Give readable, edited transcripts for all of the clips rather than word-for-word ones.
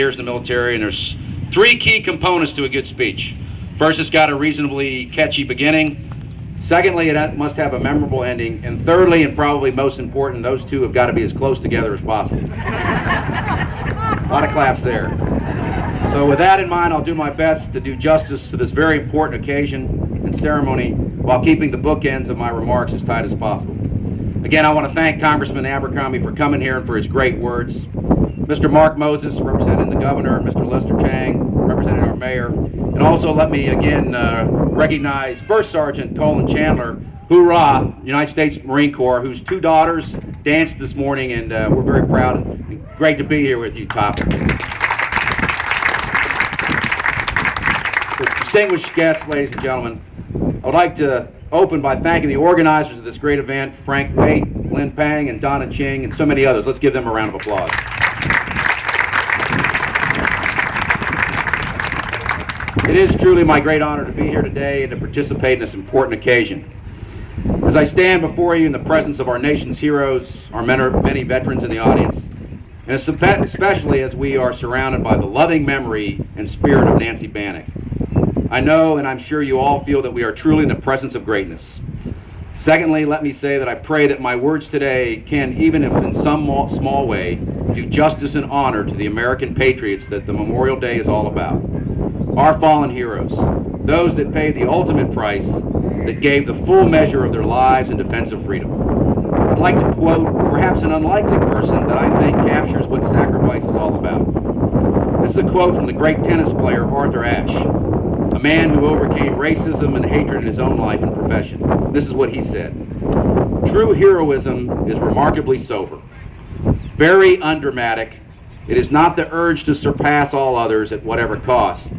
Years in the military, and there's three key components to a good speech. First, it's got a reasonably catchy beginning. Secondly, it must have a memorable ending. And thirdly, and probably most important, those two have got to be as close together as possible. A lot of claps there. So with that in mind, I'll do my best to do justice to this very important occasion and ceremony while keeping the bookends of my remarks as tight as possible. Again, I want to thank Congressman Abercrombie for coming here and for his great words. Mr. Mark Moses, representing the governor, and Mr. Lester Chang, representing our mayor. And also let me again recognize First Sergeant Colin Chandler, hoorah, United States Marine Corps, whose two daughters danced this morning, and we're very proud and great to be here with you, Top. Distinguished guests, ladies and gentlemen, I would like to open by thanking the organizers of this great event, Frank Waite, Lin Pang, and Donna Ching, and so many others. Let's give them a round of applause. It is truly my great honor to be here today and to participate in this important occasion. As I stand before you in the presence of our nation's heroes, our many veterans in the audience, and especially as we are surrounded by the loving memory and spirit of Nancy Bannick, I know and I'm sure you all feel that we are truly in the presence of greatness. Secondly, let me say that I pray that my words today can, even if in some small way, do justice and honor to the American patriots that the Memorial Day is all about. Our fallen heroes, those that paid the ultimate price, that gave the full measure of their lives in defense of freedom. I'd like to quote perhaps an unlikely person that I think captures what sacrifice is all about. This is a quote from the great tennis player Arthur Ashe, a man who overcame racism and hatred in his own life and profession. This is what he said: "True heroism is remarkably sober, very undramatic. It is not the urge to surpass all others at whatever cost,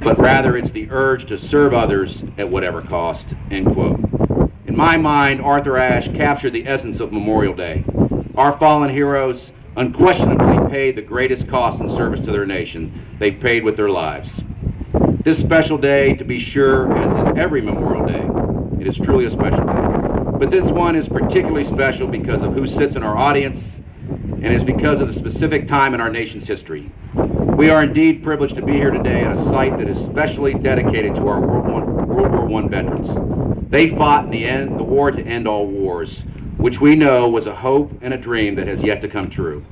but rather it's the urge to serve others at whatever cost," end quote. In my mind, Arthur Ashe captured the essence of Memorial Day. Our fallen heroes unquestionably paid the greatest cost in service to their nation. They paid with their lives. This special day, to be sure, as is every Memorial Day, it is truly a special day. But this one is particularly special because of who sits in our audience, and is because of the specific time in our nation's history. We are indeed privileged to be here today at a site that is specially dedicated to our World War I veterans. They fought in the war to end all wars, which we know was a hope and a dream that has yet to come true.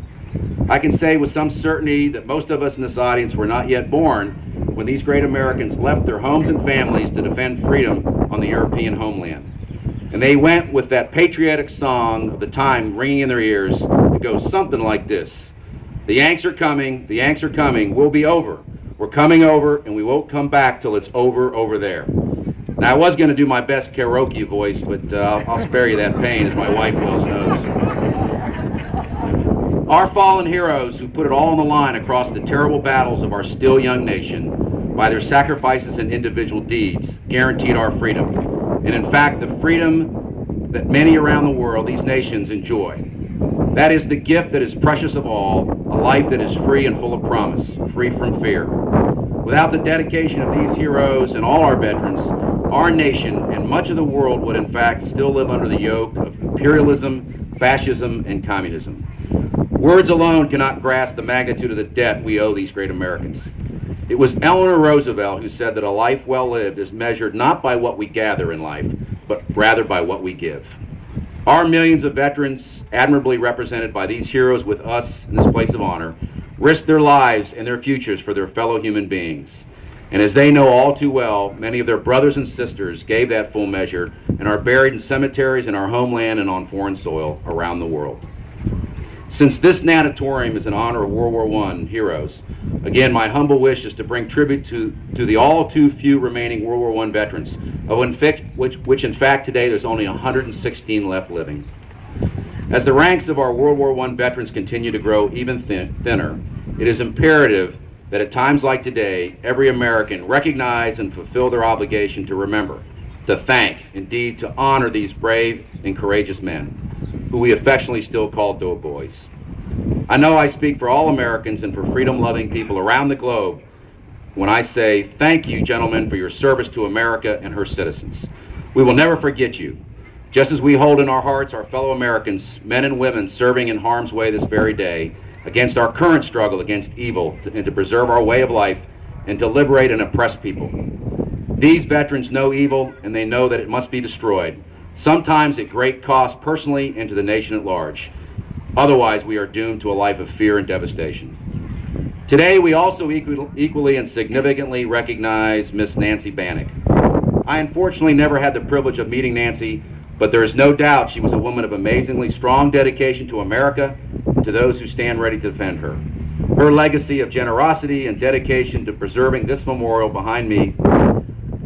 I can say with some certainty that most of us in this audience were not yet born when these great Americans left their homes and families to defend freedom on the European homeland. And they went with that patriotic song of the time ringing in their ears. It goes something like this: "The Yanks are coming, the Yanks are coming, we'll be over. We're coming over, and we won't come back till it's over, over there." Now, I was going to do my best karaoke voice, but I'll spare you that pain, as my wife well knows. Our fallen heroes who put it all on the line across the terrible battles of our still young nation, by their sacrifices and individual deeds, guaranteed our freedom. And in fact, the freedom that many around the world, these nations, enjoy. That is the gift that is precious of all, a life that is free and full of promise, free from fear. Without the dedication of these heroes and all our veterans, our nation and much of the world would in fact still live under the yoke of imperialism, fascism, and communism. Words alone cannot grasp the magnitude of the debt we owe these great Americans. It was Eleanor Roosevelt who said that a life well lived is measured not by what we gather in life, but rather by what we give. Our millions of veterans, admirably represented by these heroes with us in this place of honor, risked their lives and their futures for their fellow human beings. And as they know all too well, many of their brothers and sisters gave that full measure and are buried in cemeteries in our homeland and on foreign soil around the world. Since this natatorium is in honor of World War I heroes, again, my humble wish is to bring tribute to the all too few remaining World War I veterans, which in fact today there's only 116 left living. As the ranks of our World War I veterans continue to grow even thinner, it is imperative that at times like today, every American recognize and fulfill their obligation to remember, to thank, indeed to honor these brave and courageous men, who we affectionately still call doughboys. I know I speak for all Americans and for freedom-loving people around the globe when I say, thank you, gentlemen, for your service to America and her citizens. We will never forget you. Just as we hold in our hearts our fellow Americans, men and women serving in harm's way this very day, against our current struggle against evil, and to preserve our way of life and to liberate an oppressed people. These veterans know evil, and they know that it must be destroyed, sometimes at great cost personally and to the nation at large. Otherwise, we are doomed to a life of fear and devastation. Today, we also equally and significantly recognize Miss Nancy Bannick. I unfortunately never had the privilege of meeting Nancy, but there is no doubt she was a woman of amazingly strong dedication to America and to those who stand ready to defend her. Her legacy of generosity and dedication to preserving this memorial behind me,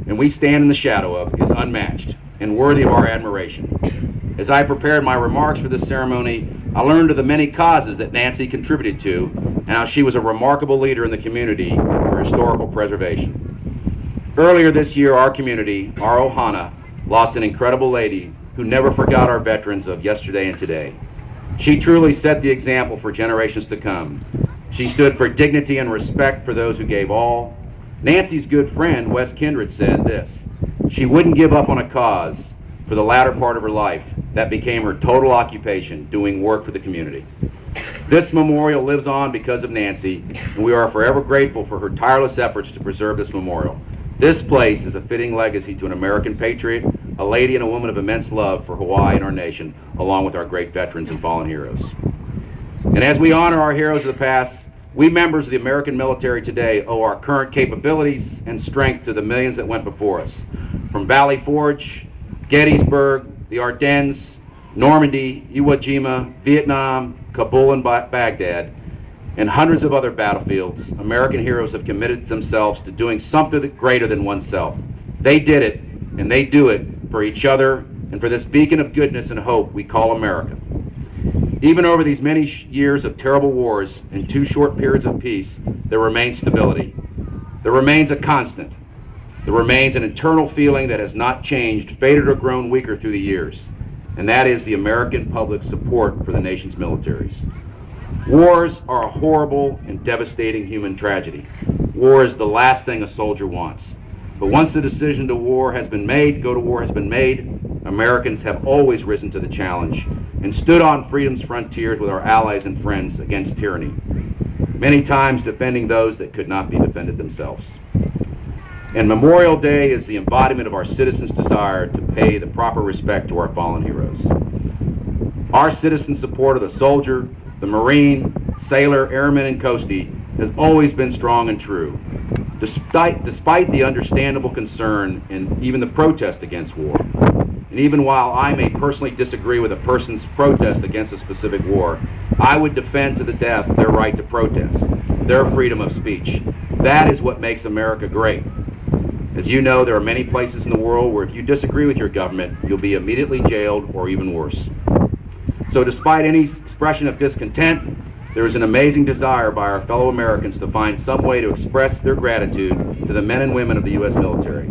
and we stand in the shadow of, is unmatched and worthy of our admiration. As I prepared my remarks for this ceremony, I learned of the many causes that Nancy contributed to and how she was a remarkable leader in the community for historical preservation. Earlier this year, our community, our Ohana, lost an incredible lady who never forgot our veterans of yesterday and today. She truly set the example for generations to come. She stood for dignity and respect for those who gave all. Nancy's good friend, Wes Kindred, said this: she wouldn't give up on a cause for the latter part of her life that became her total occupation, doing work for the community. This memorial lives on because of Nancy, and we are forever grateful for her tireless efforts to preserve this memorial. This place is a fitting legacy to an American patriot, a lady and a woman of immense love for Hawaii and our nation, along with our great veterans and fallen heroes. And as we honor our heroes of the past, we members of the American military today owe our current capabilities and strength to the millions that went before us. From Valley Forge, Gettysburg, the Ardennes, Normandy, Iwo Jima, Vietnam, Kabul, and Baghdad, and hundreds of other battlefields, American heroes have committed themselves to doing something greater than oneself. They did it, and they do it for each other and for this beacon of goodness and hope we call America. Even over these many years of terrible wars and 2 short periods of peace, there remains stability. There remains a constant. There remains an internal feeling that has not changed, faded, or grown weaker through the years, and that is the American public's support for the nation's militaries. Wars are a horrible and devastating human tragedy. War is the last thing a soldier wants. But once the decision to go to war has been made, Americans have always risen to the challenge and stood on freedom's frontiers with our allies and friends against tyranny, many times defending those that could not be defended themselves. And Memorial Day is the embodiment of our citizens' desire to pay the proper respect to our fallen heroes. Our citizen support of the soldier, the Marine, sailor, airman, and coastie has always been strong and true, despite the understandable concern and even the protest against war. And even while I may personally disagree with a person's protest against a specific war, I would defend to the death their right to protest, their freedom of speech. That is what makes America great. As you know, there are many places in the world where if you disagree with your government, you'll be immediately jailed or even worse. So despite any expression of discontent, there is an amazing desire by our fellow Americans to find some way to express their gratitude to the men and women of the U.S. military.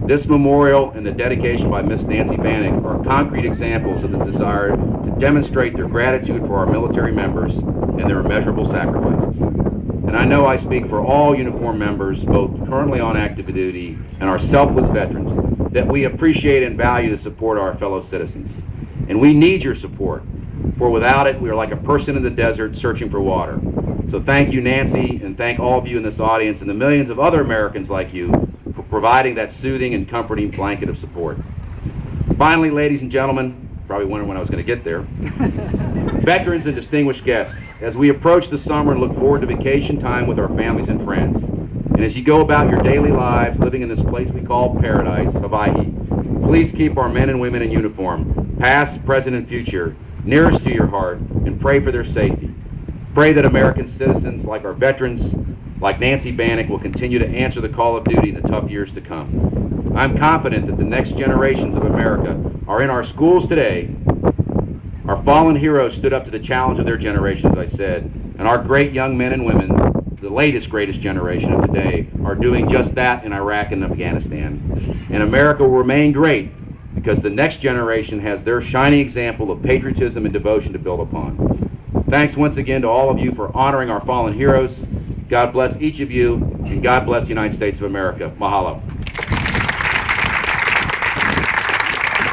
This memorial and the dedication by Miss Nancy Bannick are concrete examples of the desire to demonstrate their gratitude for our military members and their immeasurable sacrifices. And I know I speak for all uniformed members, both currently on active duty and our selfless veterans, that we appreciate and value the support of our fellow citizens. And we need your support, for without it, we are like a person in the desert searching for water. So thank you, Nancy, and thank all of you in this audience and the millions of other Americans like you for providing that soothing and comforting blanket of support. Finally, ladies and gentlemen, probably wondering when I was going to get there, veterans and distinguished guests, as we approach the summer and look forward to vacation time with our families and friends, and as you go about your daily lives living in this place we call paradise, Hawaii, please keep our men and women in uniform, past, present, and future, nearest to your heart, and pray for their safety. Pray that American citizens, like our veterans, like Nancy Bannick, will continue to answer the call of duty in the tough years to come. I'm confident that the next generations of America are in our schools today. Our fallen heroes stood up to the challenge of their generation, as I said, and our great young men and women, the latest, greatest generation of today, are doing just that in Iraq and Afghanistan. And America will remain great because the next generation has their shining example of patriotism and devotion to build upon. Thanks once again to all of you for honoring our fallen heroes. God bless each of you, and God bless the United States of America. Mahalo.